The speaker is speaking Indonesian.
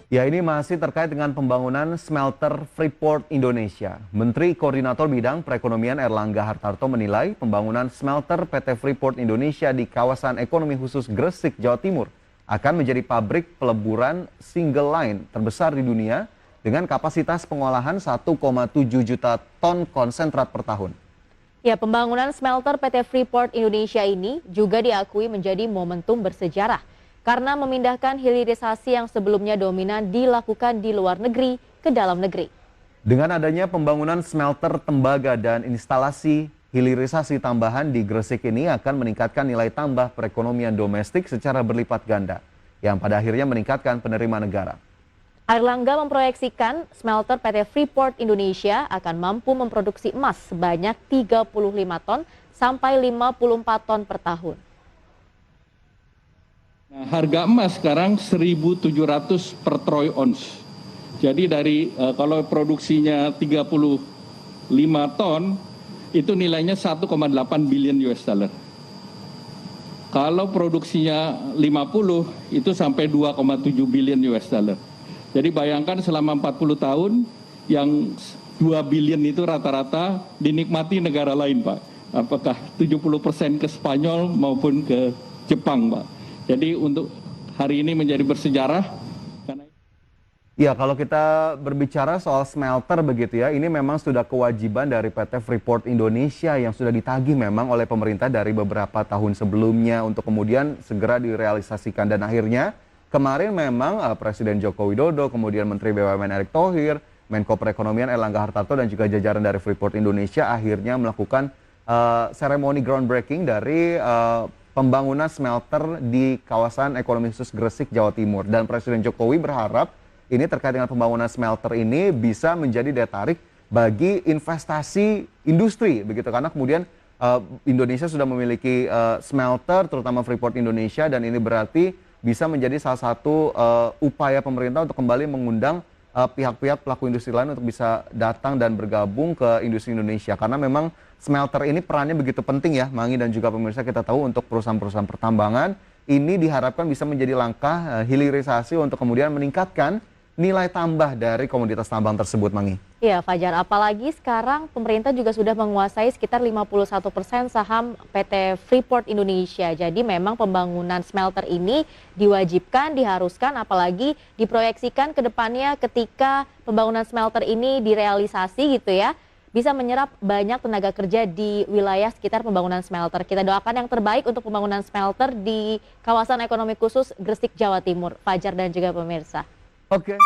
Ya, ini masih terkait dengan pembangunan smelter Freeport Indonesia. Menteri Koordinator Bidang Perekonomian Erlangga Hartarto menilai pembangunan smelter PT Freeport Indonesia di kawasan ekonomi khusus Gresik, Jawa Timur akan menjadi pabrik peleburan single line terbesar di dunia dengan kapasitas pengolahan 1,7 juta ton konsentrat per tahun. Ya, pembangunan smelter PT Freeport Indonesia ini juga diakui menjadi momentum bersejarah karena memindahkan hilirisasi yang sebelumnya dominan dilakukan di luar negeri ke dalam negeri. Dengan adanya pembangunan smelter tembaga dan instalasi hilirisasi tambahan di Gresik ini akan meningkatkan nilai tambah perekonomian domestik secara berlipat ganda, yang pada akhirnya meningkatkan penerimaan negara. Erlangga memproyeksikan smelter PT Freeport Indonesia akan mampu memproduksi emas sebanyak 35 ton sampai 54 ton per tahun. Nah, harga emas sekarang 1.700 per troy ounce. Jadi kalau produksinya 35 ton, itu nilainya 1,8 billion US dollar. Kalau produksinya 50, itu sampai 2,7 billion US dollar. Jadi bayangkan selama 40 tahun, yang 2 billion itu rata-rata dinikmati negara lain, Pak. Apakah 70% ke Spanyol maupun ke Jepang, Pak. Jadi untuk hari ini menjadi bersejarah. Ya, kalau kita berbicara soal smelter begitu ya, ini memang sudah kewajiban dari PT Freeport Indonesia yang sudah ditagih memang oleh pemerintah dari beberapa tahun sebelumnya untuk kemudian segera direalisasikan. Dan akhirnya kemarin memang Presiden Joko Widodo, kemudian Menteri BUMN Erick Thohir, Menko Perekonomian Erlangga Hartarto dan juga jajaran dari Freeport Indonesia akhirnya melakukan seremoni groundbreaking dari pembangunan smelter di kawasan ekonomi khusus Gresik, Jawa Timur. Dan Presiden Jokowi berharap ini terkait dengan pembangunan smelter ini bisa menjadi daya tarik bagi investasi industri, begitu. Karena kemudian Indonesia sudah memiliki smelter, terutama Freeport Indonesia, dan ini berarti bisa menjadi salah satu upaya pemerintah untuk kembali mengundang pihak-pihak pelaku industri lain untuk bisa datang dan bergabung ke industri Indonesia. Karena memang smelter ini perannya begitu penting ya, Mangi dan juga pemirsa, kita tahu untuk perusahaan-perusahaan pertambangan. Ini diharapkan bisa menjadi langkah hilirisasi untuk kemudian meningkatkan nilai tambah dari komoditas tambang tersebut, Mangi. Ya, Fajar, apalagi sekarang pemerintah juga sudah menguasai sekitar 51% saham PT Freeport Indonesia. Jadi memang pembangunan smelter ini diwajibkan, diharuskan, apalagi diproyeksikan ke depannya ketika pembangunan smelter ini direalisasi gitu ya, bisa menyerap banyak tenaga kerja di wilayah sekitar pembangunan smelter. Kita doakan yang terbaik untuk pembangunan smelter di kawasan ekonomi khusus Gresik, Jawa Timur. Fajar dan juga pemirsa. Oke.